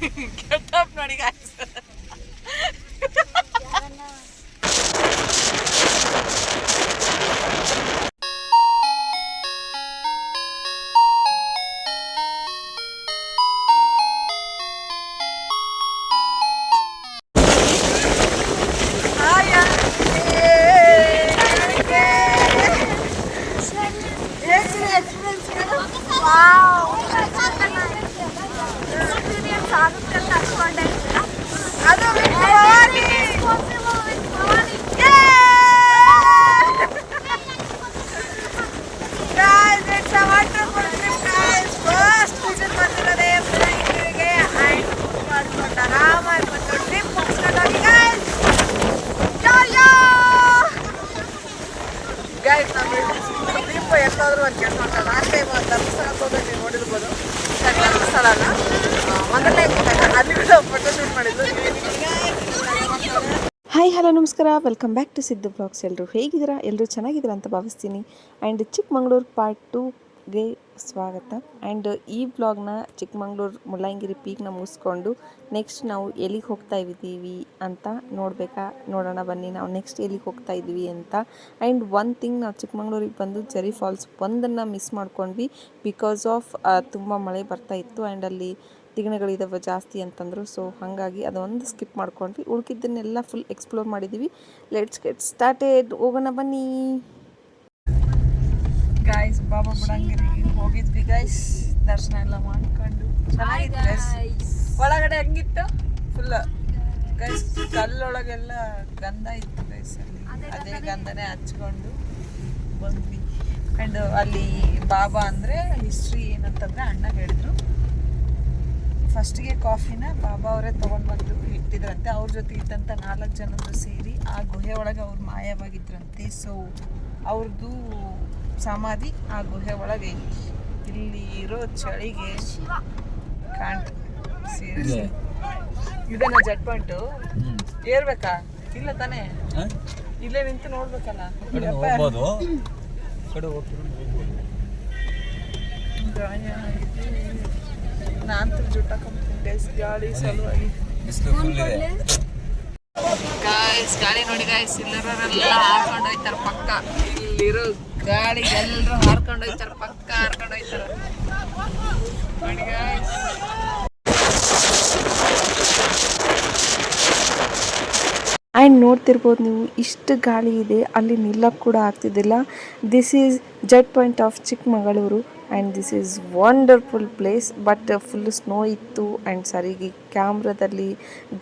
Getup ನೋಡಿ guys. ಎಲ್ಲಾದ್ರೂ ಒಂದು ಕೆಲಸ ಮಾಡ್ತಾರೆ. ಲಾಸ್ಟ್ ಟೈಮ್ ಧರ್ಮಸ್ಥಳಕ್ಕೆ ಹೋದಾಗ ನೀವು ನೋಡಿರ್ಬೋದು. ಧರ್ಮಸ್ಥಳ ಅಲ್ಲ, ಮೊದಲನೇ ಅಲ್ಲಿ ಕೂಡ ಫೋಟೋ ಶೂಟ್ ಮಾಡಿದ್ದು. ಹಾಯ್ ಹಲೋ ನಮಸ್ಕಾರ, welcome back to Siddu blogs. ಎಲ್ಲರೂ ಹೇಗಿದ್ದೀರಾ? ಎಲ್ಲರೂ ಚೆನ್ನಾಗಿದ್ದೀರಾ ಅಂತ ಭಾವಿಸ್ತೀನಿ. ಆ್ಯಂಡ್ ಚಿಕ್ಕಮಂಗ್ಳೂರು ಪಾರ್ಟ್ 2ಗೆ ಸ್ವಾಗತ. ಆ್ಯಂಡ್ ಈ ಬ್ಲಾಗ್ನ ಚಿಕ್ಕಮಂಗ್ಳೂರು ಮುಳ್ಳಯ್ಯನಗಿರಿ ಪೀಕ್ನ ಮುಗಿಸ್ಕೊಂಡು ನೆಕ್ಸ್ಟ್ ನಾವು ಎಲ್ಲಿಗೆ ಹೋಗ್ತಾ ಇದ್ದೀವಿ ಅಂತ ನೋಡೋಣ ಬನ್ನಿ. ನಾವು ನೆಕ್ಸ್ಟ್ ಎಲ್ಲಿಗೆ ಹೋಗ್ತಾ ಇದ್ದೀವಿ ಅಂತ. ಆ್ಯಂಡ್ ಒನ್ ಥಿಂಗ್, ನಾವು ಚಿಕ್ಕಮಂಗ್ಳೂರಿಗೆ ಬಂದು ಜರಿ ಫಾಲ್ಸ್ ಒಂದನ್ನು ಮಿಸ್ ಮಾಡ್ಕೊಂಡ್ವಿ. ಬಿಕಾಸ್ ಆಫ್ ತುಂಬ ಮಳೆ ಬರ್ತಾ ಇತ್ತು ಆ್ಯಂಡ್ ಅಲ್ಲಿ ತಿಗಣೆಗಳಿದ್ದಾವೆ ಜಾಸ್ತಿ ಅಂತಂದರು. ಸೊ ಹಾಗಾಗಿ ಅದೊಂದು ಸ್ಕಿಪ್ ಮಾಡ್ಕೊಂಡ್ವಿ. ಉಳ್ಕಿದ್ದನ್ನೆಲ್ಲ ಫುಲ್ ಎಕ್ಸ್ಪ್ಲೋರ್ ಮಾಡಿದ್ದೀವಿ. Let's get started. ಹೋಗೋಣ ಬನ್ನಿ ಗಾಯ್ಸ್. ಬಾಬಾ ಬುಡಂಗಿರಿಗೆ ಹೋಗಿದ್ವಿ ಗಾಯ್ಸ್. ದರ್ಶನ ಎಲ್ಲ ಮಾಡ್ಕೊಂಡು ಚೆನ್ನಾಗಿತ್ತು ಗೈಸ್. ಒಳಗಡೆ ಹೆಂಗಿತ್ತು ಫುಲ್ ಗೈಸ್, ಕಲ್ಲೊಳಗೆಲ್ಲ ಗಂಧ ಇತ್ತು ಗೈಸ್. ಅಲ್ಲಿ ಅದೇ ಗಂಧನೇ ಹಚ್ಕೊಂಡು ಬಂದ್ವಿ. ಆ್ಯಂಡ್ ಅಲ್ಲಿ ಬಾಬಾ ಅಂದರೆ ಹಿಸ್ಟ್ರಿ ಏನಂತಂದರೆ ಅಣ್ಣ ಹೇಳಿದ್ರು, ಫಸ್ಟಿಗೆ ಕಾಫಿನ ಬಾಬಾ ಅವರೇ ತೊಗೊಂಡು ಬಂದು ಇಟ್ಟಿದ್ರಂತೆ. ಅವ್ರ ಜೊತೆ ಇದ್ದಂಥ 4 ಜನರು ಸೇರಿ ಆ ಗುಹೆ ಒಳಗೆ ಅವ್ರು ಮಾಯವಾಗಿದ್ರಂತೆ. ಸೊ ಅವ್ರದ್ದು ಸಮಾಧಿ ಆ ಗುಹೆ ಒಳಗೆ ಇಲ್ಲಿ ಇರೋ ಚಳಿಗೆ ಸೀರಿಯಸ್. ಇದನ್ನ ಜಟ್ ಪಾಯಿಂಟು ಏರ್ಬೇಕಾ? ಇಲ್ಲ ತಾನೇ, ಇಲ್ಲೇ ನಿಂತು ನೋಡ್ಬೇಕಲ್ಲ. ನಾನು ಜುಟ್ಟಾಕೊಂಡ್ಬಿಡ್ತೀನಿ ಗಾಳಿ ಸಲುವಾಗಿ. ಗಾಯ್ಸ್ ಗಾಳಿ ನೋಡಿ ಗಾಯ್ಸ್, ಇಲ್ಲರೆಲ್ಲ ಹಾರ್ಕೊಂಡು ಹೋಯ್ತಾರ ಪಕ್ಕ. ಇಲ್ಲಿರೋ ಗಾಳಿ ಎಲ್ಲರೂ ಹಾರ್ಕೊಂಡು ಹೋಯ್ತಾರ, ಪಕ್ಕ ಹಾರ್ಕೊಂಡು ಹೋಯ್ತಾರ ನೋಡಿ ಗಾಯ್ಸ್. ಆ್ಯಂಡ್ ನೋಡ್ತಿರ್ಬೋದು ನೀವು, ಇಷ್ಟು ಗಾಳಿ ಇದೆ, ಅಲ್ಲಿ ನಿಲ್ಲಕ್ಕೆ ಕೂಡ ಆಗ್ತಿದ್ದಿಲ್ಲ. This is jet point of Chikkamagaluru and this is wonderful place. But full snow ಇತ್ತು ಆ್ಯಂಡ್ ಸರಿಗೆ ಕ್ಯಾಮ್ರಾದಲ್ಲಿ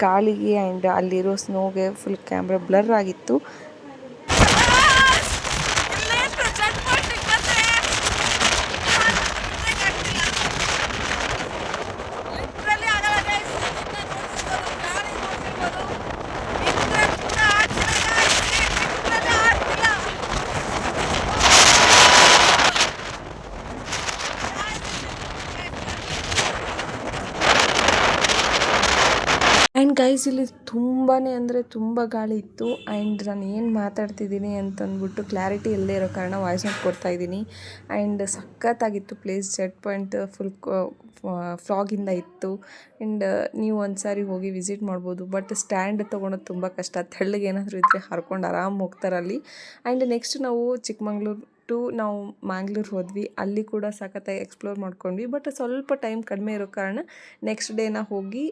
ಗಾಳಿಗೆ ಆ್ಯಂಡ್ ಅಲ್ಲಿರೋ ಸ್ನೋಗೆ ಫುಲ್ ಕ್ಯಾಮ್ರಾ ಬ್ಲರ್ ಆಗಿತ್ತು. ಆ್ಯಂಡ್ ಗೈಸ್, ಇಲ್ಲಿ ತುಂಬಾ ಅಂದರೆ ತುಂಬ ಗಾಳಿ ಇತ್ತು. ಆ್ಯಂಡ್ ನಾನು ಏನು ಮಾತಾಡ್ತಿದ್ದೀನಿ ಅಂತಂದ್ಬಿಟ್ಟು ಕ್ಲಾರಿಟಿ ಇಲ್ಲದೆ ಇರೋ ಕಾರಣ ವಾಯ್ಸ್ ನೋಟ್ ಕೊಡ್ತಾ ಇದ್ದೀನಿ. ಆ್ಯಂಡ್ ಸಖತ್ತಾಗಿತ್ತು ಪ್ಲೇಸ್. ಜೆಟ್ ಪಾಯಿಂಟ್ ಫುಲ್ ಫ್ಲಾಗಿಂದ ಇತ್ತು. ಆ್ಯಂಡ್ ನೀವು ಒಂದು ಸಾರಿ ಹೋಗಿ ವಿಸಿಟ್ ಮಾಡ್ಬೋದು. ಬಟ್ ಸ್ಟ್ಯಾಂಡ್ ತೊಗೊಳೋದು ತುಂಬ ಕಷ್ಟ. ತೆಳ್ಳಗೆ ಏನಾದರೂ ಇದ್ದರೆ ಹರ್ಕೊಂಡು ಆರಾಮ್ ಹೋಗ್ತಾರಲ್ಲಿ. ಆ್ಯಂಡ್ ನೆಕ್ಸ್ಟ್ ನಾವು ಚಿಕ್ಕಮಂಗ್ಳೂರು ಟು ನಾವು ಮ್ಯಾಂಗ್ಳೂರು ಹೋದ್ವಿ. ಅಲ್ಲಿ ಕೂಡ ಸಖತ್ತಾಗಿ ಎಕ್ಸ್ಪ್ಲೋರ್ ಮಾಡ್ಕೊಂಡ್ವಿ. ಬಟ್ ಸ್ವಲ್ಪ ಟೈಮ್ ಕಡಿಮೆ ಇರೋ ಕಾರಣ ನೆಕ್ಸ್ಟ್ ಡೇನ ಹೋಗಿ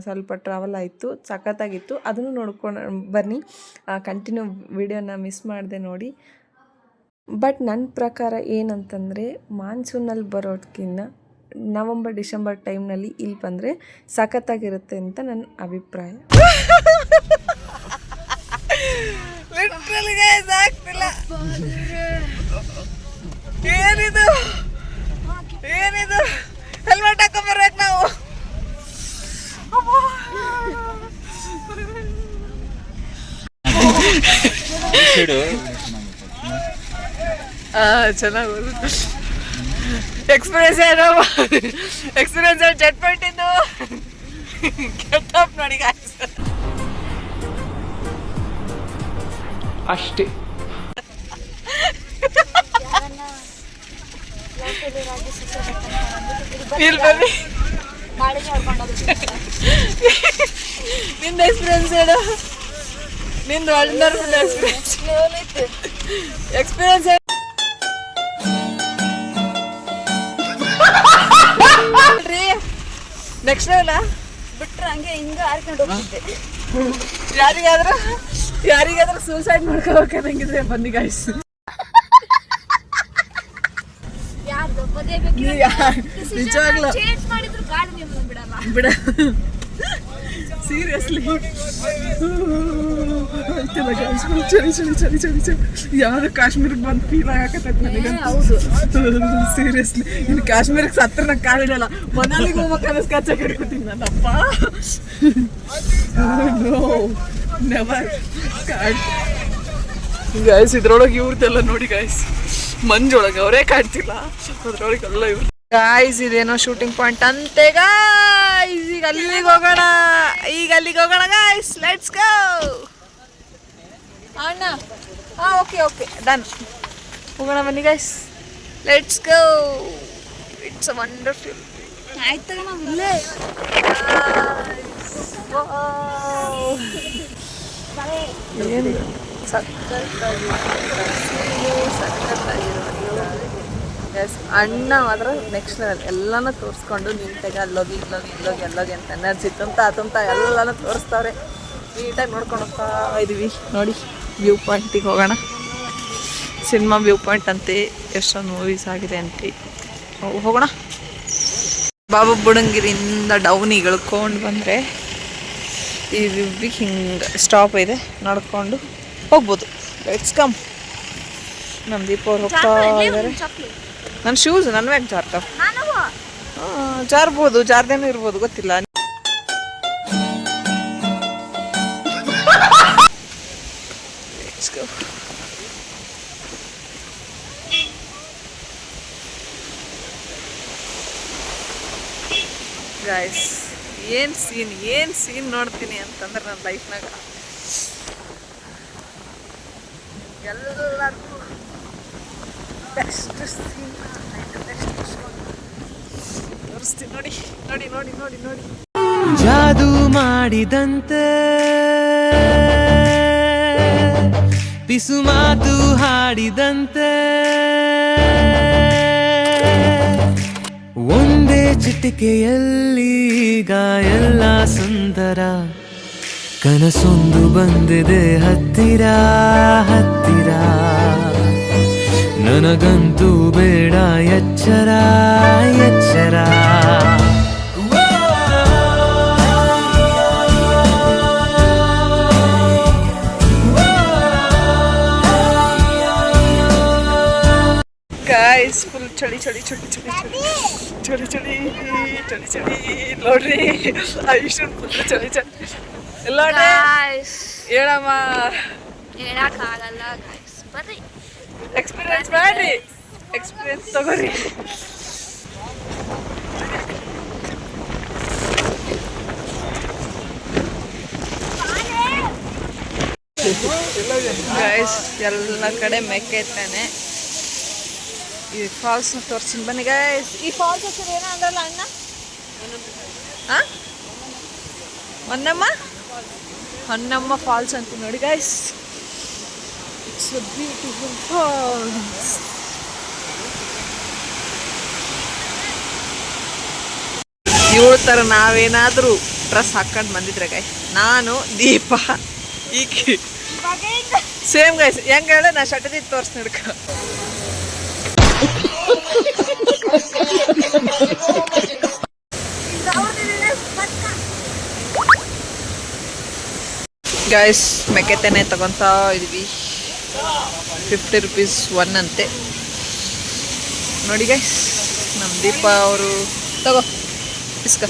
ಸ್ವಲ್ಪ ಟ್ರಾವೆಲ್ ಆಯಿತು. ಸಖತ್ತಾಗಿತ್ತು, ಅದನ್ನು ನೋಡ್ಕೊಂಡು ಬನ್ನಿ. ಕಂಟಿನ್ಯೂ ವಿಡಿಯೋನ ಮಿಸ್ ಮಾಡಿದೆ ನೋಡಿ. ಬಟ್ ನನ್ನ ಪ್ರಕಾರ ಏನಂತಂದರೆ, ಮಾನ್ಸೂನಲ್ಲಿ ಬರೋದಕ್ಕಿಂತ ನವಂಬರ್ ಡಿಸೆಂಬರ್ ಟೈಮ್ನಲ್ಲಿ ಇಲ್ಲಿ ಬಂದರೆ ಸಖತ್ತಾಗಿರುತ್ತೆ ಅಂತ ನನ್ನ ಅಭಿಪ್ರಾಯ. ಏನಿದು ಏನಿದು ಹೆಲ್ಮೆಟ್ ಹಾಕೊಂಬರ್ಬೇಕು ನಾವು. ಚೆನ್ನಾಗಿ ಎಕ್ಸ್ಪೀರಿಯನ್ಸ್ ಏನೋ, ಎಕ್ಸ್ಪೀರಿಯನ್ಸ್ ಜಟ್ ಪಾಯಿಂಟ್ ಇದ್ದು ಗೆಟಪ್ ನೋಡಿ ಗಾಯ್ಸ್. ಅಷ್ಟೇ. ಇಲ್ಲಿ ಬನ್ನಿ, ನಿಂದು ಎಕ್ಸ್ಪೀರಿಯನ್ಸ್ ಹೇಳು. ನಿಂದು ವಂಡರ್ಫುಲ್ ಎಕ್ಸ್ಪೀರಿಯನ್ಸ್ ಎಕ್ಸ್ಪೀರಿಯನ್ಸ್ ಹೇಳ್ರಿ. ನೆಕ್ಸ್ಟ್ ಲೆವೆಲ್ಲ ಬಿಟ್ರೆ ಹಂಗೆ ಹಿಂಗೆ ಹಾರ್ಕೊಂಡು ಹೋಗ್ತಿದ್ದೆ. ಯಾರಿಗಾದ್ರೂ ಸೂಸೈಡ್ ಮಾಡ್ಕೋಬೇಕಂಗಿದ್ರೆ ಬನ್ನಿ ಗೈಸ್. ನಿಜವಾಗ್ಲೂ ಚೇಂಜ್ ಮಾಡಿದ್ರು ಗಾಡಿ ನಿಮ್ಮನ್ನ ಬಿಡಲ್ಲ. ಬಿಡ ಸೀರಿಯಸ್ಲಿ ಚಳಿ ಚಳಿ ಚಳಿ ಚಳಿ ಚಳಿ ಯಾವ್ದು ಕಾಶ್ಮೀರಕ್ಕೆ ಬಂದು ಫೀಲ್ ಆಗಕತ್ತೈತೆ ನನಗೆ. ಸೀರಿಯಸ್ಲಿ ಇನ್ನು ಕಾಶ್ಮೀರಕ್ಕೆ ಸತ್ರ ನಂಗೆ ಕಾಲಿಡಲ್ಲ. ಮನಾಲಿಗೆ ಹೋಗ್ಬೇಕಂದ್ರೆ ಸ್ಕಾಚ್ ಹಾಕಿಡ್ಕೊತೀನಿ ನನ್ನಪ್ಪ. ನೋ ನೆವರ್ ಕಾಡ್ ಗಾಯ್ಸ್. ಇದ್ರೊಳಗೆ ಇವ್ರದ್ದೆಲ್ಲ ನೋಡಿ ಗಾಯ್ಸ್, ಮಂಜೊಳಗೆ ಅವರೇ ಕಾಡ್ತಿಲ್ಲ, ಅದ್ರೊಳಗೆಲ್ಲ ಇವ್ರು ಗಾಯ್ಸ್. ಇದೇನೋ ಶೂಟಿಂಗ್ ಪಾಯಿಂಟ್ ಅಂತೆ ಗಾಯ್ಸ್. ಈಗ ಅಲ್ಲಿಗೆ ಹೋಗೋಣ, ಗಾಯ್ಸ್. ಲೆಟ್ಸ್ ಗೋ ಅಣ್ಣ. Okay okay done. ಹೋಗೋಣ ಬನ್ನಿ guys, let's go. It's a wonderful. ಆಯ್ತು ನಾವು ಇಲ್ಲೇ ಏನು ಅಣ್ಣ ಮಾತ್ರ ನೆಕ್ಸ್ಟ್ ಲೆವೆಲ್. ಎಲ್ಲನೂ ತೋರಿಸ್ಕೊಂಡು ನೀಟಾಗಿ ಅಲ್ಲೋಗಿ ಇಲ್ಲೋಗಿ ಅಂತ ಎನರ್ಜಿ ತುಂಬ ಎಲ್ಲನೂ ತೋರಿಸ್ತಾವ್ರೆ. ನೀಟಾಗಿ ನೋಡ್ಕೊಂಡು ಹೋಗ್ತಾ ಇದೀವಿ. ನೋಡಿ ವ್ಯೂ ಪಾಯಿಂಟಿಗೆ ಹೋಗೋಣ. ಸಿನಿಮಾ ವ್ಯೂ ಪಾಯಿಂಟ್ ಅಂತೆ, ಎಷ್ಟೊಂದು ಮೂವೀಸ್ ಆಗಿದೆ ಅಂತೆ. ಹೋಗೋಣ. ಬಾಬಾ ಬುಡಂಗಿರಿಯಿಂದ ಡೌನಿಗೆ ಇಳ್ಕೊಂಡು ಬಂದರೆ ಈ ವ್ಯೂವಿಗೆ ಹಿಂಗೆ ಸ್ಟಾಪ್ ಇದೆ, ನಡ್ಕೊಂಡು ಹೋಗ್ಬೋದು. Let's come. ನಮ್ಮ ದೀಪ ಅವ್ರು ಹೋಗ್ತಾ ಇದ್ದಾರೆ. ನನ್ನ ಶೂಸ್ ನನ್ನ ಮ್ಯಾಗ ಜಾರ್ತಾವ. ಜಾರ್ಬೋದು, ಜಾರ್ದೇನೂ ಇರ್ಬೋದು, ಗೊತ್ತಿಲ್ಲ. ಗೈಸ್ ಏನು ಸೀನ್ ನೋಡ್ತೀನಿ ಅಂತಂದ್ರೆ ನನ್ನ ಲೈಫ್ನಾಗ ಎಲ್ಲರಿಗೂ ಬೆಸ್ಟ್ ಸೀನ್ ತೋರಿಸ್ತೀನಿ. ನೋಡಿ. ಜಾದು ಮಾಡಿದಂತೆ ಪಿಸು ಮಾತು ಹಾಡಿದಂತೆ ಒಂದೇ ಚಿಟಿಕೆಯಲ್ಲಿ ಈಗ ಎಲ್ಲ ಸುಂದರ. ಕನಸೊಂದು ಬಂದಿದೆ ಹತ್ತಿರ ನನಗಂತೂ ಬೇಡ ಎಚ್ಚರ. ಗಾಯ್ಸ್ ಫುಲ್ ಚಳಿ ನೋಡ್ರಿ. ಐಶನ್ ಫುಲ್ ಚಳಿ ಎಲ್ಲ ಹೇಳಮ್ಮ. ಹೇಳಕ್ಕಾಗಲ್ಲ ಗಾಯ್ಸ್, ಬರ್ರಿ ಎಕ್ಸ್ಪೀರಿಯನ್ಸ್ ಮಾಡ್ರಿ, ಎಕ್ಸ್ಪೀರಿಯನ್ಸ್ ತಗೋರಿ. ಗಾಯ್ಸ್ ಎಲ್ಲ ಕಡೆ ಮೆಕ್ಕೈತಾನೆ. ಈ ಫಾಲ್ಸ್ನ ತೋರಿಸ್ತೀನಿ ಬನ್ನಿ ಗಾಯ್ಸ್. ಈ ಫಾಲ್ಸ್ ಹೆಸರು ಏನೋ ಅಂದ್ರಲ್ಲ ಅಣ್ಣ? ಹೊನ್ನಮ್ಮ ಫಾಲ್ಸ್ ಅಂತ ನೋಡಿ guys. It's a beautiful falls. ಇವಳ ಥರ ನಾವೇನಾದರೂ ಡ್ರೆಸ್ ಹಾಕೊಂಡು ಬಂದಿದ್ರೆ ಗಾಯ್ಸ್, ನಾನು ದೀಪ ಈಕೆ ಸೇಮ್ ಗಾಯ್ಸ್. ಹೆಂಗೆ ಹೇಳ ನಾ ಶಟದಿ ತೋರಿಸ್ ನಡ್ಕ. ಗಾಯ್ಸ್ ಮೆಕ್ಕೆತೆನೆ ತಗೊತಾ ಇದ್ವಿ. 50 rupees 1 ಅಂತೆ. ನೋಡಿ ಗೈಸ್, ನಮ್ಮ ದೀಪ ಅವರು ತಗೋ ಇಸ್ಕ.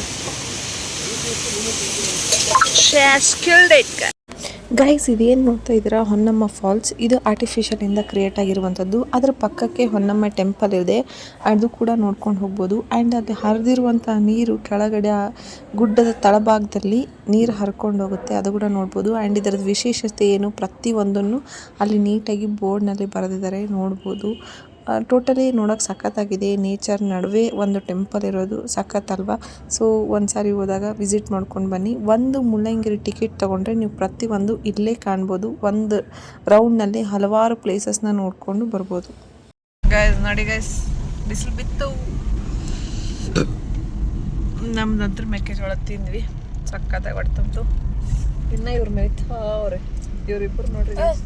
ಗೈಸ್ ಇದೇನು ನೋಡ್ತಾ ಇದ್ದೀರಾ, ಹೊನ್ನಮ್ಮ ಫಾಲ್ಸ್. ಇದು ಆರ್ಟಿಫಿಷಿಯಲಿಂದ ಕ್ರಿಯೇಟ್ ಆಗಿರುವಂಥದ್ದು. ಅದರ ಪಕ್ಕಕ್ಕೆ ಹೊನ್ನಮ್ಮ ಟೆಂಪಲ್ ಇದೆ, ಅದು ಕೂಡ ನೋಡ್ಕೊಂಡು ಹೋಗ್ಬೋದು. ಆ್ಯಂಡ್ ಅಲ್ಲಿ ಹರಿದಿರುವಂಥ ನೀರು ಕೆಳಗಡೆ ಗುಡ್ಡದ ತಳಭಾಗದಲ್ಲಿ ನೀರು ಹರ್ಕೊಂಡು ಹೋಗುತ್ತೆ, ಅದು ಕೂಡ ನೋಡ್ಬೋದು. ಆ್ಯಂಡ್ ಇದರದ್ದು ವಿಶೇಷತೆ ಏನು ಪ್ರತಿಯೊಂದನ್ನು ಅಲ್ಲಿ ನೀಟಾಗಿ ಬೋರ್ಡ್ನಲ್ಲಿ ಬರೆದಿದ್ದಾರೆ, ನೋಡ್ಬೋದು. ಟೋಟಲಿ ನೋಡೋಕೆ ಸಖತ್ತಾಗಿದೆ. ನೇಚರ್ ನಡುವೆ ಒಂದು ಟೆಂಪಲ್ ಇರೋದು ಸಖತ್ತಲ್ವಾ. ಸೊ ಒಂದು ಸಾರಿ ಹೋದಾಗ ವಿಸಿಟ್ ಮಾಡ್ಕೊಂಡು ಬನ್ನಿ. ಒಂದು ಮುಳ್ಳಯ್ಯನಗಿರಿ ಟಿಕೆಟ್ ತೊಗೊಂಡ್ರೆ ನೀವು ಪ್ರತಿಯೊಂದು ಇಲ್ಲೇ ಕಾಣ್ಬೋದು. ಒಂದು ರೌಂಡ್ನಲ್ಲಿ ಹಲವಾರು ಪ್ಲೇಸಸ್ನ ನೋಡಿಕೊಂಡು ಬರ್ಬೋದು. ಗೈಸ್ ನೋಡಿ ಗೈಸ್, ಬಿಸಿಲು ಬಿತ್ತು. ನಮ್ದಂತ್ರ ಮೆಕ್ಕೆಜೋಳ ತಿಂದ್ವಿ, ಸಕ್ಕತ್ತಾಗಿ ಹೊಡ್ತಂತು. ಇನ್ನು ಇವ್ರು ಮೇಯ್ತಾವ್ರೆ, ಇವ್ರಿಬ್ರು ನೋಡ್ರಿ guys.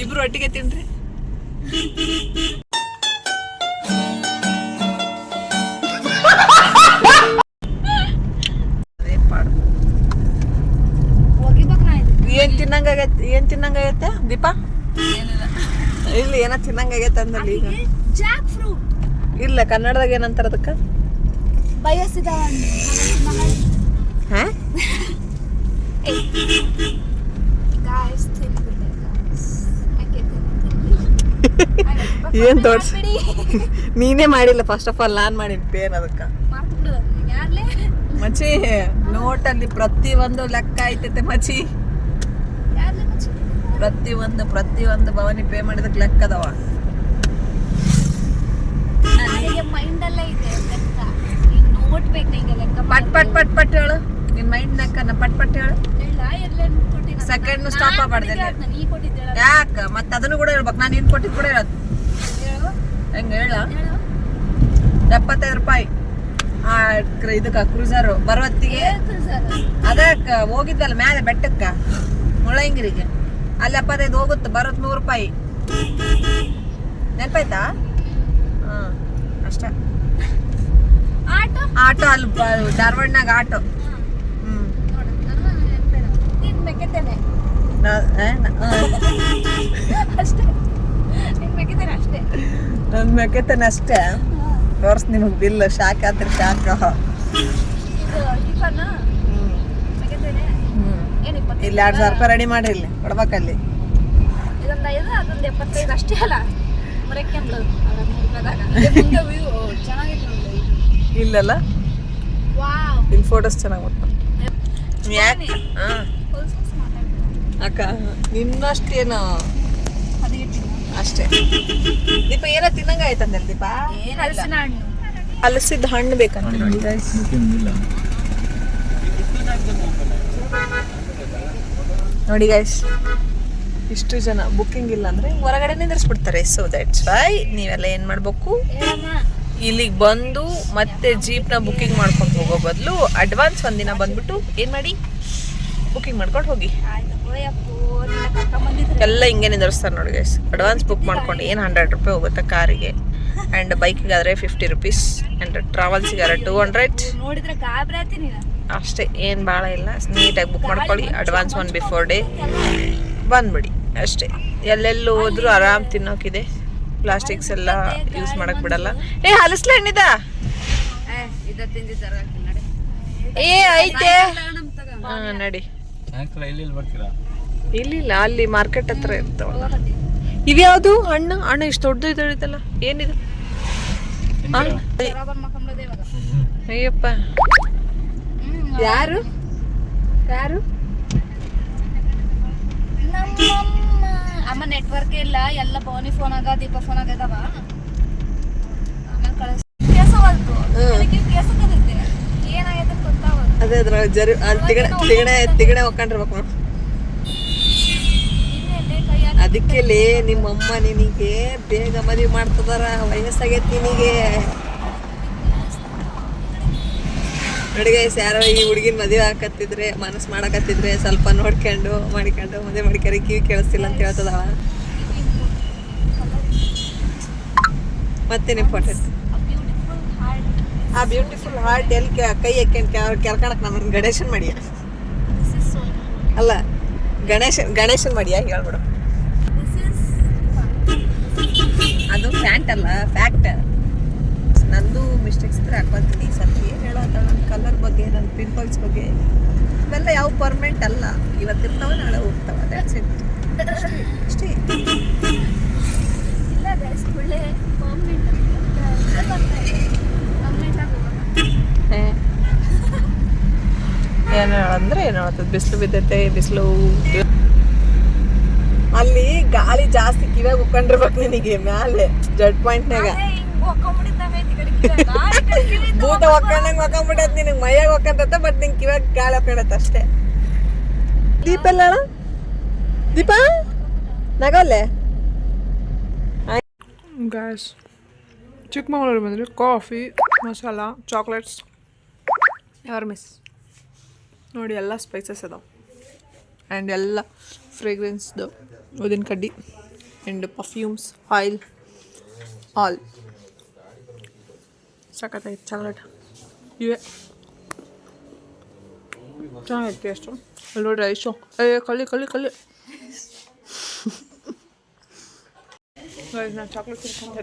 ಇಬ್ರು ಒಟ್ಟಿಗೆ ತಿನ್ರಿ. ಏನ್ ತಿನ್ನಂಗಾಗೈತೆ ದೀಪಾ? ಇಲ್ಲಿ ಏನ ತಿನ್ನಂಗಾಗೈತೆ ಅಂದಲ್ಲಿ ಈಗ. ಜಾಕ್ ಫ್ರೂಟ್ ಇಲ್ಲ, ಕನ್ನಡದಾಗ ಏನಂತಾರ ಅದಕ್ಕ? ಬಯಸಿದ ಏನ್ ತೋರ್ಸ್, ನೀನೇ ಮಾಡಿಲ್ಲ. ಫಸ್ಟ್ ಆಫ್ ಆಲ್ ನಾನ್ ಮಾಡಿನ ಪೇನ್ ಅದಕ್ಕ. ಮಚಿ ನೋಟಲ್ಲಿ ಪ್ರತಿಯೊಂದು ಲೆಕ್ಕ ಐತೈತೆ ಮಚಿ. ಪ್ರತಿಯೊಂದು ಭವಾನಿ ಪೇ ಮಾಡಿದಕ್ಕೆ ಲೆಕ್ಕ ಅದಾವ. ಪಟ್ ಪಟ್ ಪಟ್ ಪಟ್ ಹೇಳು ನಿನ್ ಮೈಂಡ್ ಲೆಕ್ಕನ. ಪಟ್ ಪಟ್ ಹೇಳು. ಸೆಕೆಂಡ್ ಸ್ಟಾಪ್ ಆಗ್ಬಾರ್ದು. ಯಾಕ ಮತ್ತೆ ಅದನ್ನು ಕೂಡ ಹೇಳ್ಬೇಕು. ನಾನು ಏನ್ ಕೊಟ್ಟಿದ್ ಕೂಡ ಹೇಳೋದು. ಹೆಂಗ ಹೇಳ? 75 ರೂಪಾಯಿ ಇದಕ್ಕ ಕ್ರೂಸರ್ ಬರುವತ್ತಿಗೆ. ಅದಕ್ಕ ಹೋಗಿದ್ವಲ್ಲ ಮ್ಯಾಲೆ ಬೆಟ್ಟಕ್ಕ ಮುಳ್ಳಯ್ಯನಗಿರಿಗೆ, ಅಲ್ಲಿ 75 ಹೋಗುತ್ತೆ, ಬರೋದು 100 ರೂಪಾಯಿ. ನೆನಪಾಯ್ತಾ? ಅಷ್ಟ. ಆಟೋ ಅಲ್ಲಿ ಧಾರವಾಡನಾಗ ಆಟೋ. ನನ್ ಮೆಕ್ಕೆತೇನೆ ಅಷ್ಟೇ. ತೋರ್ಸ್ ನಿಮಗ್ ಬಿಲ್. ಶಾಕ್ ಆದ್ರೆ ಶಾಕ್. ಇಲ್ಲಿ 2,000 ರೂಪಾಯಿ ರೆಡಿ ಮಾಡ್ರಿ, ಇಲ್ಲಿ ಕೊಡ್ಬೇಕಲ್ಲಿ. ಇಲ್ಲಲ್ಲ, ಇಲ್ಲಿ ಫೋಟೋಸ್ ಚೆನ್ನಾಗಿ ಬರ್ತಾವ. ಯಾಕೆ ಅಕ್ಕ ನಿನ್ನಷ್ಟೇನು ಅಷ್ಟೇ. ದೀಪ ಏನ ತಿನ್ನಂಗ ಆಯ್ತಂದಲ್ಲ ದೀಪ? ಹಲಸಿದ ಹಣ್ಣು ಬೇಕಂತ ನೋಡಿ ಗೈಸ್. ನೋಡಿ ಗೈಸ್, ಇಷ್ಟು ಜನ ಬುಕ್ಕಿಂಗ್ ಇಲ್ಲ ಅಂದ್ರೆ ಹೊರಗಡೆ ನಿಂದಿರ್ಸ್ಬಿಡ್ತಾರೆ. ಸೊ ದಟ್ಸ್ ವೈ ನೀವೆಲ್ಲ ಏನ್ ಮಾಡ್ಬೇಕು, ಇಲ್ಲಿಗೆ ಬಂದು ಮತ್ತೆ ಜೀಪ್ನ ಬುಕ್ಕಿಂಗ್ ಮಾಡ್ಕೊಂಡು ಹೋಗೋ ಬದಲು ಅಡ್ವಾನ್ಸ್ ಒಂದಿನ ಬಂದ್ಬಿಟ್ಟು ಏನ್ ಮಾಡಿ ಬುಕ್ಕಿಂಗ್ ಮಾಡ್ಕೊಂಡು ಹೋಗಿ. ಎಲ್ಲ ಹಿಂಗೆ ನಿಂದಿರ್ಸ್ತಾರೆ ನೋಡಿ ಗೈಸ್. ಅಡ್ವಾನ್ಸ್ ಬುಕ್ ಮಾಡ್ಕೊಂಡು ಏನು 100 ರೂಪಾಯಿ ಹೋಗುತ್ತೆ ಕಾರಿಗೆ, ಆ್ಯಂಡ್ ಬೈಕಿಗಾದ್ರೆ 50 ರೂಪೀಸ್, ಆ್ಯಂಡ್ ಟ್ರಾವೆಲ್ಸಿಗಾದ್ರೆ 200. ಅಷ್ಟೇ, ಏನು ಭಾಳ ಇಲ್ಲ. ನೀಟಾಗಿ ಬುಕ್ ಮಾಡ್ಕೊಳ್ಳಿ. ಅಡ್ವಾನ್ಸ್ 1 ಬಿಫೋರ್ ಡೇ ಬಂದ್ಬಿಡಿ ಅಷ್ಟೇ. ಎಲ್ಲೆಲ್ಲೂ ಹೋದ್ರು ಆರಾಮ್ ತಿನ್ನೋಕಿದೆ. ಪ್ಲಾಸ್ಟಿಕ್ಸ್ ಎಲ್ಲ ಯೂಸ್ ಮಾಡಕ್ ಬಿಡಲ್ಲ. ಹಲಸ್ಲ ಹಣ್ಣಿದ ಐತೆ ನಡಿ. ಇಲ್ಲ, ಅಲ್ಲಿ ಮಾರ್ಕೆಟ್ ಹತ್ರ ಇರ್ತಾವಲ್ಲ. ಇವ್ಯಾವುದು ಹಣ್ಣು? ಹಣ್ಣು ಇಷ್ಟು ದೊಡ್ಡದು ಇದಲ್ಲ, ಏನಿದು? ಅಯ್ಯಪ್ಪ, ಯಾರು ಯಾರು? ಅಮ್ಮ ನೆಟ್ವರ್ಕ್ ಇಲ್ಲ, ಎಲ್ಲ ಭವಾನಿ ಫೋನ್ ಆಗ ದೀಪ ಫೋನ್ ಆಗದವ. ಏನಾಗೈತೆ ಗೊತ್ತಾಗೋದು. ಅದೇ ಅದ್ರ ಜರಿ ತಿಗಣೆ ಒಕ್ಕೊಂಡಿರ್ಬೇಕು ನಾವು. ಅದಕ್ಕೆಲ್ಲಿ ನಿಮ್ಮಮ್ಮ ನಿನಗೆ ಬೇಗ ಮದುವೆ ಮಾಡ್ತದಾರ, ವಯಸ್ಸಾಗೈತಿ ನಿನಗೆ. ನೋಡಿ ಗೈಸ್, ಯಾರೋ ಈ ಹುಡುಗಿನ ಮದುವೆ ಹಾಕತ್ತಿದ್ರೆ, ಮನಸ್ಸು ಮಾಡಕತ್ತಿದ್ರೆ ಸ್ವಲ್ಪ ನೋಡ್ಕೊಂಡು ಮದುವೆ ಮಾಡ್ಕ್ಯಾರ. ಕಿವಿ ಕೇಳಿಸ್ತಿಲ್ಲ ಅಂತ ಹೇಳ್ತದವ. ಮತ್ತೆ ನಿಮ್ಮ ಫೋಟೋ ಆ ಬ್ಯೂಟಿಫುಲ್ ಹಾರ್ಟ್ ಎಲ್ಲಿ ಕೈ ಹಾಕ್ಯಂಡು ಕೆರ್ಕಣಕ್ ನಮ್ಮನ್ನ ಗಣೇಶನ್ ಮಾಡಿಯ ಅಲ್ಲ, ಗಣೇಶನ್ ಮಾಡಿಯ ಹೇಳ್ಬಿಡು. ಅದು ಫ್ಯಾಂಟ್ ಅಲ್ಲ, ಫ್ಯಾಕ್ಟ್. ನಂದು ಮಿಸ್ಟೇಕ್ಸ್ ಇದ್ರೆ ಹಾಕೊಂತೀನಿ. ಸತ್ಯ ಹೇಳೋದ ನನ್ನ ಕಲರ್ ಬಗ್ಗೆ, ನನ್ನ ಪಿಂಪಲ್ಸ್ ಬಗ್ಗೆ, ಇವೆಲ್ಲ ಯಾವ ಪರ್ಮನೆಂಟ್ ಅಲ್ಲ. ಇವತ್ತಿರ್ತಾವ, ನಾಳೆ ಹೋಗ್ತಾವ. That's it. ಅಷ್ಟೇ. ಇಲ್ಲ ಗೈಸ್, ಅಲ್ಲೇ ಏನು ಹೇಳಂದ್ರೆ ಏನು ಹೇಳ್ತದೆ, ಬಿಸಿಲು ಬಿದ್ದೈತೆ, ಬಿಸಿಲು. ಅಲ್ಲಿ ಗಾಳಿ ಜಾಸ್ತಿ ಕಿವ್ಯಾಗ ಉಕ್ಕೊಂಡಿರ್ಬೇಕು ನಿನಗೆ ಮ್ಯಾಲೆ ಜಡ್ ಪಾಯಿಂಟ್ನಾಗ. ಭೂತ ಒಕ್ಕಂಡಂಗೆ ಒಕ್ಕೊಂಡ್ಬಿಟ್ಟೈತೆ ನಿನಗೆ, ಮೈಯಾಗ ಒಕ್ಕಂತೈತೆ, ಬಟ್ ನಿಂಗೆ ಕಿವ್ಯಾಗ ಗಾಳಿ ಒಕ್ಕಂಡೈತೆ ಅಷ್ಟೇ. ದೀಪ ಎಲ್ಲ ದೀಪ ನಗಲ್ಲೇ ಗಾಯ್ಸ್. ಚಿಕ್ಕಮಗಳೂರು ಬಂದರೆ ಕಾಫಿ, ಮಸಾಲ, ಚಾಕ್ಲೇಟ್ಸ್, ಯಾರು ಮಿಸ್ ನೋಡಿ, ಎಲ್ಲ ಸ್ಪೈಸಸ್ ಅದಾವೆ ಆ್ಯಂಡ್ ಎಲ್ಲ ಫ್ರೇಗ್ರೆನ್ಸ್ದು, ಉದಿನ ಕಡ್ಡಿ ಆ್ಯಂಡ್ ಪರ್ಫ್ಯೂಮ್ಸ್, ಆಯಿಲ್, ಆಲ್ ಸಖತ್ತಾಗಿತ್ತು. ಚಾಕ್ಲೇಟ್ ಇವೆ ಚೆನ್ನಾಗೈತೆ ಟೇಸ್ಟು. ಅಲ್ಲಿ ನೋಡಿ ರೈಸು, ಕಳ್ಳಿ ನಾನು ಚಾಕ್ಲೇಟ್ ತಿನ್ಕೊಂತ.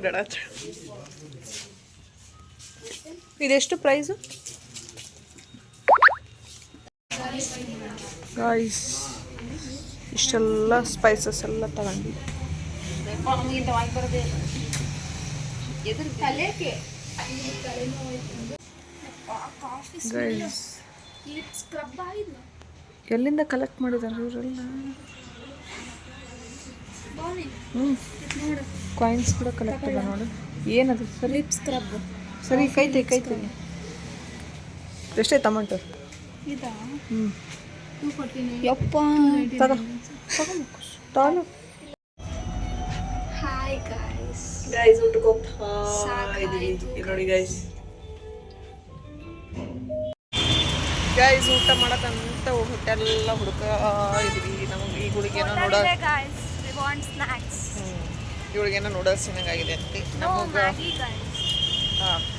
ಇದೆಷ್ಟು ಪ್ರೈಸು ಗಾಯ್ಸ್? ಇಷ್ಟೆಲ್ಲ ಸ್ಪೈಸಸ್ ಎಲ್ಲ ತಗೊಂಡು ಎಲ್ಲಿಂದ ಕಲೆಕ್ಟ್ ಮಾಡಿದಾರೆ ಇವರೆಲ್ಲ? ಕಾಯಿನ್ಸ್ ಕೂಡ ಕಲೆಕ್ಟ್ ಇದೆ ನೋಡು. ಏನದು? ಸರಿ ಸ್ಕ್ರಬ್. ಸರಿ ಕೈತೆ ಎಷ್ಟೈತೆ ಅಮೌಂಟು? ಯಪ್ಪ ತಗೋ ಹಾಯ್ ಗೈಸ್. ಊಟಕ್ಕೆ ಹೋಗ್ತಾ ಇದೀವಿ. ನೋಡಿ ಗೈಸ್ ಊಟ ಮಾಡಕ್ಕಂತ ಹೋಟೆಲ್ಲ ಹುಡುಕ ಇದೀವಿ. ನಮ್ಗೆ ಈ ಹುಡುಗೇನೋ ಇವಳಿಗೇನೋ ನೂಡಲ್ಸ್ ತಿನ್ನಂಗಾಗಿದೆ ಅಂತೆ, ನಮಗೆ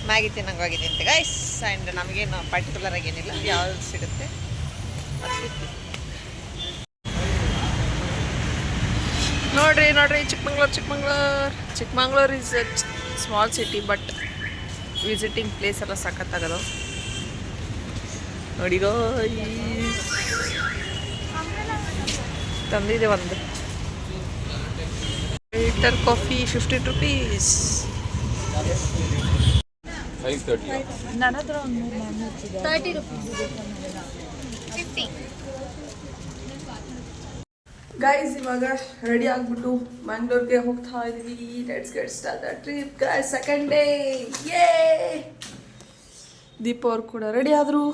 ಮ್ಯಾಗಿ ತಿನ್ನಂಗಾಗಿದೆ ಅಂತೆ ಗೈಸ್. ಆ್ಯಂಡ್ ನಮಗೇನು ಪರ್ಟಿಕ್ಯುಲರ್ ಆಗಿ ಏನಿಲ್ಲ, ಯಾವ್ದು ಸಿಗುತ್ತೆ ನೋಡ್ರಿ Chikmagalur is A small city, but visiting place ಎಲ್ಲ ಸಖತ್ತಾಗದ. ನೋಡಿರೋ ತಂದಿದೆ ಒಂದು ಲೀಟರ್ ಕಾಫಿ, 15 rupees. ನನ್ನ ಹತ್ರ ಒಂದು 30 rupees ಇದೆ. 50. ಗೈಸ್ ಇವಾಗ ರೆಡಿ ಆಗ್ಬಿಟ್ಟು ಮ್ಯಾಂಗ್ಳೂರ್ಗೆ ಹೋಗ್ತಾ ಇದೀವಿ. Let's get start the trip guys. Second day. ಯೇ! ದೀಪ ಅವ್ರು ಕೂಡ ರೆಡಿ ಆದರು.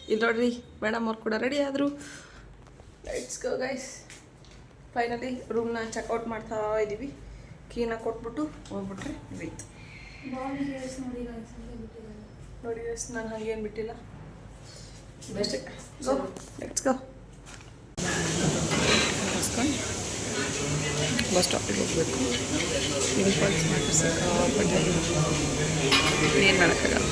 ಇಲ್ಲಿ ನೋಡ್ರಿ ಮೇಡಮ್ ಅವ್ರು ಕೂಡ ರೆಡಿ ಆದರು. Let's go guys. ಫೈನಲಿ ರೂಮ್ನ ಚೆಕ್ಔಟ್ ಮಾಡ್ತಾ ಇದ್ದೀವಿ. ಕೀನ ಕೊಟ್ಬಿಟ್ಟು ಹೋಗ್ಬಿಟ್ರೆ ಮುಗೀತು. ನೋಡಿ ಗೈಸ್, ನಾನು ಹಾಗೇನು ಬಿಟ್ಟಿಲ್ಲ. Best go, let's go. Bus ಸ್ಟಾಪಿಗೆ ಹೋಗ್ಬೇಕು. ಇಂಪಲ್ಸ್ ಮಾಡಿ ಸಿಕ್ಕಾಪಟ್ಟೆ ಏನು ಮಾಡೋಕ್ಕಾಗಲ್ಲ.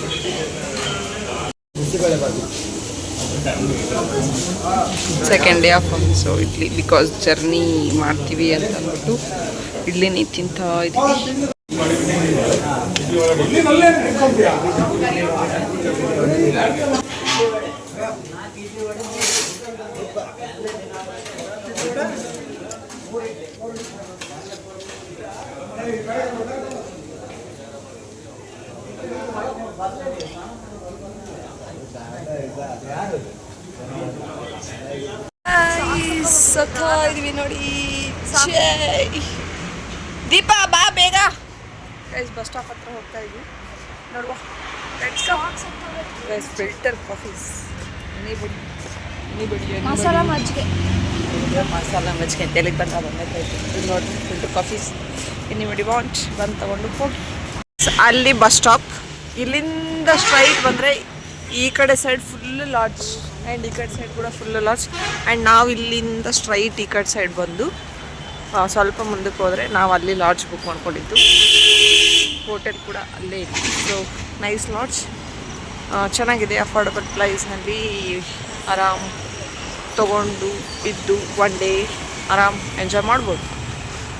Second day off so idli, because journey ಮಾಡ್ತೀವಿ ಅಂತ ಅಂದ್ಬಿಟ್ಟು ಇಡ್ಲಿನೇ ತಿಂತಾ ಇದ್ದೀವಿ. ಸತ್ತಾ ಇದೀವಿ ನೋಡಿ. ದೀಪ ಬಾ ಬೇಗ. ಗೈಸ್ ಬಸ್ ಸ್ಟಾಪ್ ಹತ್ರ ಹೋಗ್ತಾ ಇದ್ವಿ. ನೋಡುವ ಗೈಸ್, ಫಿಲ್ಟರ್ ಕಾಫೀಸ್, ಮಸಾಲ ಮಜ್ಜಿಗೆ ಅಂತ ಎಲ್ಲಿಗೆ ಬಂದ ನೋಡಿ. ಫಿಲ್ಟರ್ ಕಾಫೀಸ್ ಎನಿಬಡಿ ವಾಂಟ್ ಬಂದು ತಗೊಂಡು ಹೋಗಿ. ಅಲ್ಲಿ ಬಸ್ ಸ್ಟಾಪ್. ಇಲ್ಲಿಂದ ಸ್ಟ್ರೈಟ್ ಬಂದರೆ ಈ ಕಡೆ ಸೈಡ್ ಫುಲ್ ಲಾಡ್ಜ್ ಆ್ಯಂಡ್ ಈ ಕಡೆ ಸೈಡ್ ಕೂಡ ಫುಲ್ ಲಾಡ್ಜ್. ಆ್ಯಂಡ್ ನಾವು ಇಲ್ಲಿಂದ ಸ್ಟ್ರೈಟ್ ಈ ಕಡೆ ಸೈಡ್ ಬಂದು ಸ್ವಲ್ಪ ಮುಂದಕ್ಕೆ ಹೋದರೆ ನಾವು ಅಲ್ಲಿ ಲಾಡ್ಜ್ ಬುಕ್ ಮಾಡ್ಕೊಂಡಿದ್ದು. ಹೋಟೆಲ್ ಕೂಡ ಅಲ್ಲೇ ಇತ್ತು. ಸೊ ನೈಸ್ ಲಾಡ್ಜ್, ಚೆನ್ನಾಗಿದೆ. ಅಫೋರ್ಡಬಲ್ ಪ್ರೈಸ್ನಲ್ಲಿ ಆರಾಮ್ ತೊಗೊಂಡು ಇದ್ದು ಒನ್ ಡೇ ಆರಾಮ್ ಎಂಜಾಯ್ ಮಾಡ್ಬೋದು.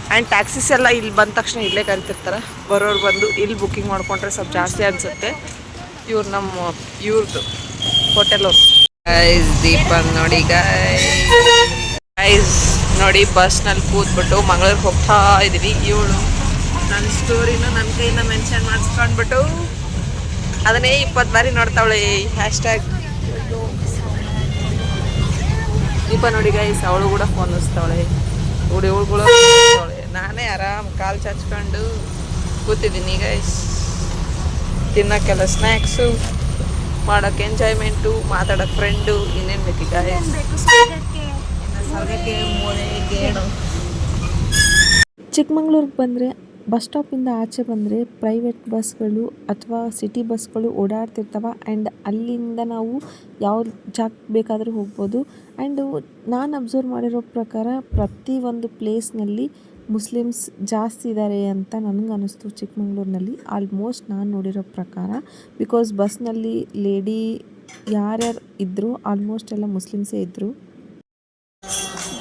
ಆ್ಯಂಡ್ ಟ್ಯಾಕ್ಸೀಸ್ ಎಲ್ಲ ಇಲ್ಲಿ ಬಂದ ತಕ್ಷಣ ಇಲ್ಲೇ ಕರಿತಿರ್ತಾರೆ. ಬರೋರು ಬಂದು ಇಲ್ಲಿ ಬುಕ್ಕಿಂಗ್ ಮಾಡ್ಕೊಂಡ್ರೆ ಸ್ವಲ್ಪ ಜಾಸ್ತಿ ಅನಿಸುತ್ತೆ. ಇವ್ರು ಇವ್ರದ್ದು ಹೋಟೆಲ್ ಅವ್ರು. ಗೈಸ್ ದೀಪ ನೋಡಿ ಗೈಸ್ ನೋಡಿ, ಬಸ್ನಲ್ಲಿ ಕೂತ್ಬಿಟ್ಟು ಮಂಗಳೂರಿಗೆ ಹೋಗ್ತಾ ಇದ್ದೀವಿ. ಇವಳು ನನ್ನ ಸ್ಟೋರಿನ ನನ್ನ ಕೈಯಿಂದ ಮೆನ್ಷನ್ ಮಾಡಿಸ್ಕೊಂಡ್ಬಿಟ್ಟು ಅದನ್ನೇ 20 ಬಾರಿ ನೋಡ್ತಾವಳೆ ಹ್ಯಾಶ್ಟ್ಯಾಗ್ ದೀಪ ನೋಡಿ ಗೈಸ್. ಅವಳು ಕೂಡ ಫೋನ್ ಹಚ್ತಾವಳೆ, ಇವಳುಗಳು ನಾನೇ ಆರಾಮ್ ಕಾಲು ಚಾಚ್ಕೊಂಡು ಕೂತಿದ್ದೀನಿ ಗೈಸ್. ತಿನ್ನೋಕ್ಕೆಲ್ಲ ಸ್ನ್ಯಾಕ್ಸು, ಮಾಡೋಕ್ಕೆ ಎಂಜಾಯ್ಮೆಂಟು, ಮಾತಾಡೋಕ್ಕೆ ಫ್ರೆಂಡು, ಇನ್ನೇನು ಬೇಕು ಗೈಸ್. ಸರ್ಗಕ್ಕೆ ಮೂಳೆ ಗೇಣು. ಚಿಕ್ಕಮಂಗ್ಳೂರಿಗೆ ಬಂದರೆ ಬಸ್ ಸ್ಟಾಪಿಂದ ಆಚೆ ಬಂದರೆ ಪ್ರೈವೇಟ್ ಬಸ್ಗಳು ಅಥವಾ ಸಿಟಿ ಬಸ್ಗಳು ಓಡಾಡ್ತಿರ್ತವೆ. ಆ್ಯಂಡ್ ಅಲ್ಲಿಂದ ನಾವು ಯಾವ ಜಾಗಕ್ಕೆ ಬೇಕಾದರೂ ಹೋಗ್ಬೋದು. ಆ್ಯಂಡು ನಾನು ಅಬ್ಸರ್ವ್ ಮಾಡಿರೋ ಪ್ರಕಾರ ಪ್ರತಿಯೊಂದು ಪ್ಲೇಸ್ನಲ್ಲಿ ಮುಸ್ಲಿಮ್ಸ್ ಜಾಸ್ತಿ ಇದ್ದಾರೆ ಅಂತ ನನಗೆ ಅನ್ನಿಸ್ತು ಚಿಕ್ಕಮಂಗ್ಳೂರಿನಲ್ಲಿ. ಆಲ್ಮೋಸ್ಟ್ ನಾನು ನೋಡಿರೋ ಪ್ರಕಾರ, ಬಿಕಾಸ್ ಬಸ್ನಲ್ಲಿ ಲೇಡಿ ಯಾರ್ಯಾರು ಇದ್ದರು ಆಲ್ಮೋಸ್ಟ್ ಎಲ್ಲ ಮುಸ್ಲಿಮ್ಸೇ ಇದ್ದರು.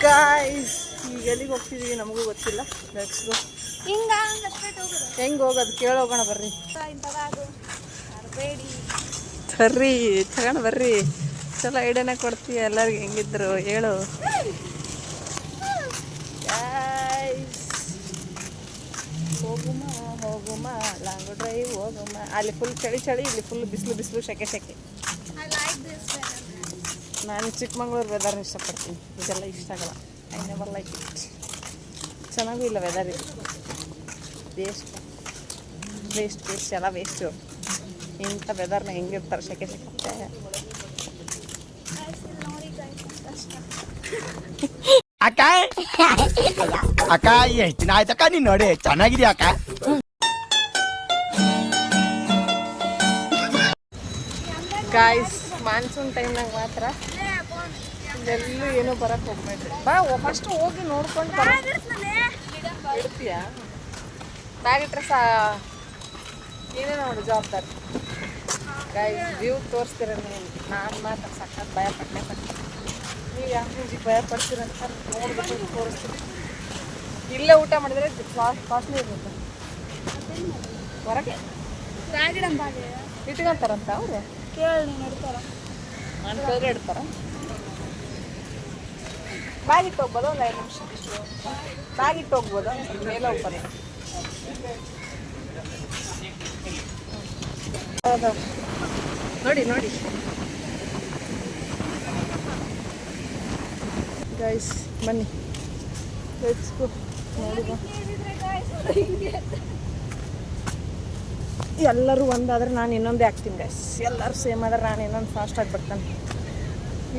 ಗಾಯ್ಸ್ ಈಗ ಎಲ್ಲಿಗೆ ಹೋಗ್ತಿದ್ದೀವಿ ನಮಗೂ ಗೊತ್ತಿಲ್ಲ. Let's go. ಹೆಂಗೆ ಹೋಗೋದು ಕೇಳೋಗೋಣ ಬರ್ರಿ. ಬರ್ರಿ ತಗೊಂಡು ಬರ್ರಿ. ಚಲೋ ಐಡಿಯಾನೇ ಕೊಡ್ತೀಯ ಎಲ್ಲರಿಗೆ. ಹೆಂಗಿದ್ರು ಹೇಳು. ಹೋಗುಮ ಹೋಗುಮ ಲಾಂಗ್ ಡ್ರೈವ್ ಹೋಗುಮ. ಅಲ್ಲಿ ಫುಲ್ ಚಳಿ ಚಳಿ, ಇಲ್ಲಿ ಫುಲ್ ಬಿಸಿಲು ಬಿಸಿಲು, ಸೆಕೆ ಸೆಕೆ. ನಾನು ಚಿಕ್ಕಮಂಗ್ಳೂರು ವೆದರ್ನ ಇಷ್ಟಪಡ್ತೀನಿ, ಇದೆಲ್ಲ ಇಷ್ಟ ಆಗಲ್ಲ. I never like it. ಚೆನ್ನಾಗೂ ಇಲ್ಲ ವೆದರ್ ಇದು. ವೇಸ್ಟ್ ಎಲ್ಲ ವೇಸ್ಟು. ಇಂಥ ವೆದರ್ನ ಹೆಂಗಿರ್ತಾರೆ ಸೆಕೆ ಸೆಕೆ. ಅಕ್ಕ ಅಕ್ಕ ಎಷ್ಟು ದಿನ ಆಯ್ತಕ್ಕ ನೀನು ನೋಡಿ ಚೆನ್ನಾಗಿದ್ಯಾ ಅಕ್ಕ. ಗಾಯ್ಸ್ ಮಾನ್ಸೂನ್ ಟೈಮ್ನಾಗ ಮಾತ್ರ ಎಲ್ಲೂ ಏನೂ ಬರೋಕ್ಕೆ ಹೋಗ್ಬೇಡ್ರಿ. ಬಾ ಫಸ್ಟ್ ಹೋಗಿ ನೋಡ್ಕೊಂಡು ಇಡ್ತೀಯ. ಬ್ಯಾಗ್ ಇಟ್ರೆ ನೀನೇ ನೋಡು ಜವಾಬ್ದಾರಿ. ಗಾಯ್ಸ್ ವ್ಯೂ ತೋರಿಸ್ತೀರ ನೀವು. ನಾನು ಮಾತ್ರ ಸಖತ್ ಭಯ ಪಟ್ಟೆ. ನೀವು ಯಾವ ಮ್ಯೂಸಿಕ್ ಭಯ ಪಡ್ತೀರಂತ ನೋಡ್ಬಿಟ್ಟು ತೋರಿಸ್ತೀನಿ. ಇಲ್ಲೇ ಊಟ ಮಾಡಿದ್ರೆ ಕಾಸ್ಟ್ಲಿ ಇರುತ್ತೆ. ಹೊರಗೆ ಇಟ್ಕೊಂತಾರಂತ ಅವರು ಕೇಳಿ ನೋಡ್ತಾರ. ನನ್ನ ಕೈಗೆ ಇಡ್ತಾರ. ಬ್ಯಾಗ್ ಇಟ್ಟು ಹೋಗ್ಬೋದು. ಒಂದು 5 ನಿಮಿಷ ಬ್ಯಾಗ್ ಇಟ್ಟು ಹೋಗ್ಬೋದು. ಸ್ವಲ್ಪ ಮೇಲೆ ಹೋಗ್ಬೋದು. ಹೌದು ನೋಡಿ ನೋಡಿ ಗೈಸ್ ಬನ್ನಿ ಲೆಟ್ಸ್ ಗೋ. ನೋಡಿ ಎಲ್ಲರೂ ಒಂದಾದ್ರೆ ನಾನು ಇನ್ನೊಂದೇ ಆಗ್ತೀನಿ ಗೈಸ್. ಎಲ್ಲರೂ ಸೇಮ್ ಆದ್ರೆ ನಾನು ಇನ್ನೊಂದು ಫಾಸ್ಟ್ ಆಗಿಬಿಡ್ತಾನೆ.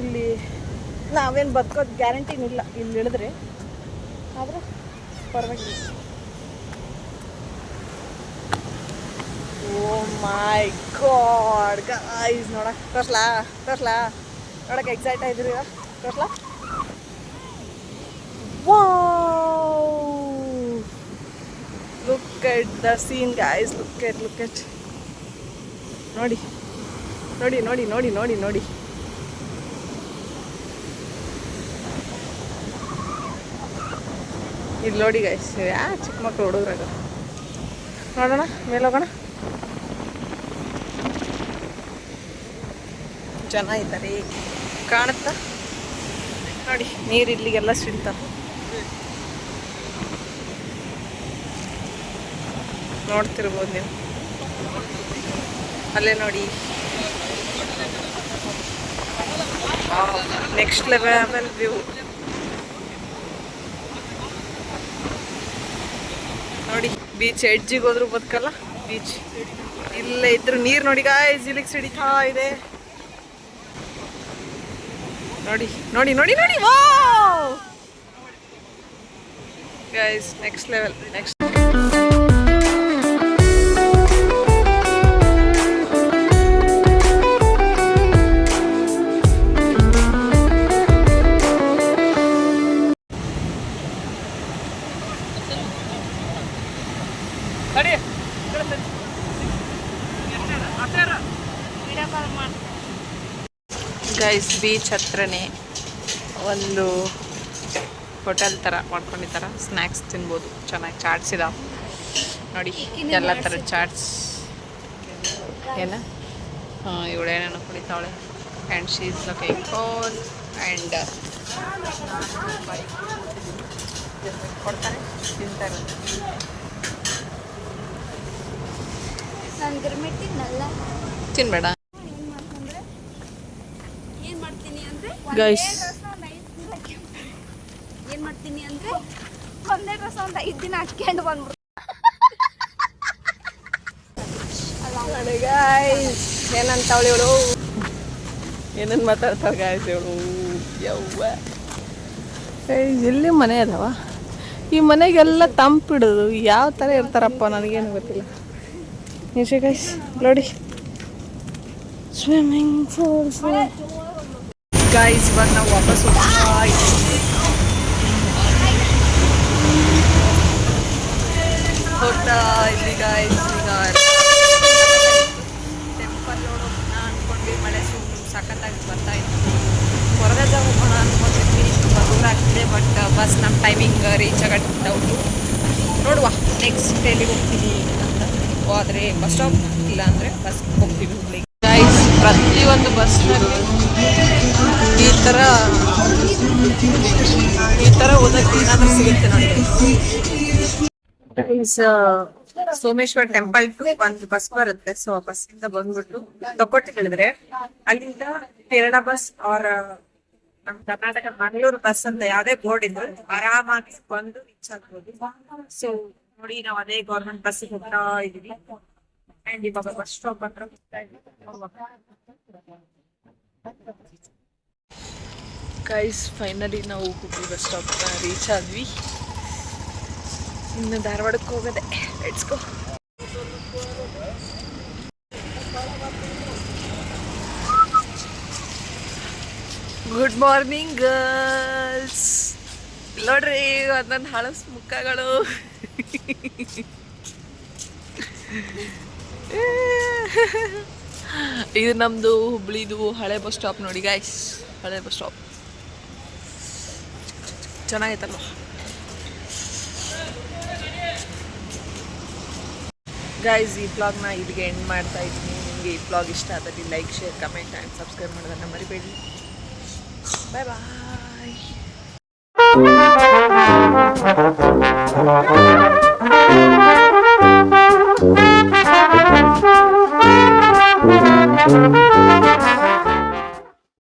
ಇಲ್ಲಿ ನಾವೇನು ಬದುಕೋದು ಗ್ಯಾರಂಟಿನಿಲ್ಲ ಇಲ್ಲಿ ಇಳಿದ್ರೆ, ಆದರೆ ಪರವಾಗಿಲ್ಲ. ಓ ಮೈ ಗಾಡ್ ಗೈಸ್, ನೋಡಕ್ಕೆ ತೋರ್ಸ್ಲಾ ನೋಡಕ್ಕೆ ಎಕ್ಸೈಟ್ ಆಗಿದ್ರಿ. ತೋರ್ಸ್ಲಾ. Wow, look at the scene guys. Look at ನೋಡಿ ನೋಡಿ ನೋಡಿ ನೋಡಿ ನೋಡಿ ನೋಡಿ. ಇಲ್ಲಿ ನೋಡಿ ಗೈಸ್, ಚಿಕ್ಕ ಮಕ್ಕಳು ಹುಡುಗ್ರಾಗ. ನೋಡೋಣ ಮೇಲೆ ಹೋಗೋಣ. ಜನ ಇದ್ದಾರೆ ಕಾಣುತ್ತಾ ನೋಡಿ. ನೀರು ಇಲ್ಲಿಗೆಲ್ಲ ಸಿಡ್ತಾವ ನೋಡ್ತಿರ್ಬೋದು ನೀವು. ಅಲ್ಲೇ ನೋಡಿ ನೆಕ್ಸ್ಟ್ ಲೆವೆಲ್ ವ್ಯೂ ನೋಡಿ. ಬೀಚ್ ಎಡ್ಜಿಗೆ ಹೋದ್ರು ಬದುಕಲ್ಲ. ಬೀಚ್ ಇಲ್ಲೇ ಇದ್ರು ನೀರು ನೋಡಿ ಗಾಯ್ಸ್, ಇಲ್ಲಿಗೆ ಸಿಡಿತಾ ಇದೆ. ನೋಡಿ ನೋಡಿ ನೋಡಿ ನೋಡಿ. Wow guys, next level. Next guys, beach ಹತ್ರನೇ ಒಂದು ಹೋಟೆಲ್ ಥರ ಮಾಡ್ಕೊಂಡಿರ್ತಾರೆ. ಸ್ನ್ಯಾಕ್ಸ್ ತಿನ್ಬೋದು. ಚೆನ್ನಾಗಿ ಚಾಟ್ಸ್ ಇದಾವೆ ನೋಡಿ, ಎಲ್ಲ ಥರ ಚಾಟ್ಸ್. ಏನ ಇವಳೇನೇನೋ ಕುಡಿತಾವಳೆ. And she is looking phone. And ಕೊಡ್ತಾರೆ, ತಿಂತಾರೆ. ನಾನು ಗಿರ್ಮಿಟ್ ತಿನ್ನಲ್ಲ. ತಿನ್ಬೇಡ ಏನು ಮಾಡ್ತೀನಿ ಅಂದರೆ ಗೈಸ್. ಏನು ಮಾಡ್ತೀನಿ ಅಂದರೆ ಒಂದೇ ಡ್ರೆಸ್ ಒಂದು 5 ದಿನ ಹಾಕ್ಕೊಂಡು ಬಂದ್ಬಿಡ್ತೀನಿ. ಗಾಯ್ಸ್ ಏನಂತಾವಳು ಇವಳು, ಏನನ್ನು ಮಾತಾಡ್ತಾಳೆ ಗಾಯ್ಸ್ ಇವಳು. ಯವ್ವ ಎಲ್ಲಿ ಮನೆ ಅದಾವ ಈ ಮನೆಗೆಲ್ಲ ತಂಪಿಡೋದು ಯಾವ ಥರ ಇರ್ತಾರಪ್ಪ ನನಗೇನು ಗೊತ್ತಿಲ್ಲ. ನಿಜ ಗೈಸ್ ನೋಡಿ ಸ್ವಿಮ್ಮಿಂಗ್ ಪೂಲ್ಸ್. ಗೈಸ್ ಇವಾಗ ನಾವು ವಾಪಸ್ ಹೋಗ್ತಾ ಇಲ್ಲಿ ಗೈಸ್. ಈಗ ಟೆಂಪಲ್ ನೋಡೋಣ ಅಂದ್ಕೊಂಡ್ವಿ, ಮಳೆ ಸಖತ್ತಾಗಿ ಬರ್ತಾ ಇತ್ತು. ಹೊರಗಡೆ ಹೋಗೋಣ ಅಂದ್ಕೊಂಡಿದ್ವಿ, ತುಂಬ ದೂರ ಆಗ್ತಿದೆ. ಬಟ್ ಬಸ್ ನಮ್ಮ ಟೈಮಿಂಗ್ ರೀಚ್ ಆಗಟ್ಟು ಡೌಟು. ನೋಡುವ ನೆಕ್ಸ್ಟ್ ಎಲ್ಲಿಗೆ ಹೋಗ್ತೀವಿ ಅಂತ. ಹೋದರೆ ಬಸ್ ಸ್ಟಾಪ್, ಇಲ್ಲ ಅಂದರೆ ಬಸ್ ಹೋಗ್ತೀವಿ ಹುಬ್ಳಿಗೆ. ಗೈಸ್ ಪ್ರತಿಯೊಂದು ಬಸ್ನಲ್ಲಿ ಈ ಥರ ಓದಕ್ಕೆ ಏನಾದರೂ ಸಿಗುತ್ತೆ ನೋಡಿ. ಗೈಸ್ ಸೋಮೇಶ್ವರ್ ಟೆಂಪಲ್ ಟು ಒಂದು ಬಸ್ ಬರುತ್ತೆ. ಸೊ ಆ ಬಸ್ಸಿಂದ ಬಂದ್ಬಿಟ್ಟು ತಗೊಟ್ಟು ಹೇಳಿದ್ರೆ ಅಲ್ಲಿಂದ ಕೇರಳ ಬಸ್ ಆರ್ ನಮ್ಮ ಕರ್ನಾಟಕ ಮಂಗಳೂರು ಬಸ್ ಅಂತ ಯಾವ್ದೇ ಬೋರ್ಡ್ ಇದ್ರು ಆರಾಮಾಗಿ ಬಂದು ರೀಚ್ ಆಗ್ಬೋದು. ಸೊ ನೋಡಿ ನಾವು ಅದೇ ಗೌರ್ಮೆಂಟ್ ಬಸ್ಸಿಗೆ ಹೋಗ್ತಾ ಇದೀವಿ. ಅಂಡ್ ಇವಾಗ ಬಸ್ ಸ್ಟಾಪ್ ಹತ್ರ ಹೋಗ್ತಾ ಇದೀವಿ. ಗೈಸ್ ಫೈನಲಿ ನಾವು ಹುಬ್ಳಿ ಬಸ್ ಸ್ಟಾಪ್ ರೀಚ್ ಆದ್ವಿ. ಇನ್ನು ಧಾರವಾಡಕ್ಕೆ ಹೋಗೋದೆ. Let's go. Good morning girls. ನೋಡ್ರಿ ಒಂದೊಂದು ಹಳಸ್ ಮುಖಗಳು. ಇದು ನಮ್ಮದು ಹುಬ್ಳಿದು ಹಳೆ ಬಸ್ ಸ್ಟಾಪ್ ನೋಡಿ ಗೈಸ್. ಹಳೆ ಬಸ್ ಸ್ಟಾಪ್ ಚೆನ್ನಾಗೈತಲ್ವ. ಗೈಸ್ ಈ ಬ್ಲಾಗ್ನ ಇಲ್ಲಿಗೆ ಎಂಡ್ ಮಾಡ್ತಾ ಇದ್ದೀನಿ. ನಿಮಗೆ ಈ ಬ್ಲಾಗ್ ಇಷ್ಟ ಆದಲ್ಲಿ like, share, comment and subscribe ಮಾಡೋದನ್ನು ಮರಿಬೇಡಿ. ಬಾಯ್ ಬಾಯ್.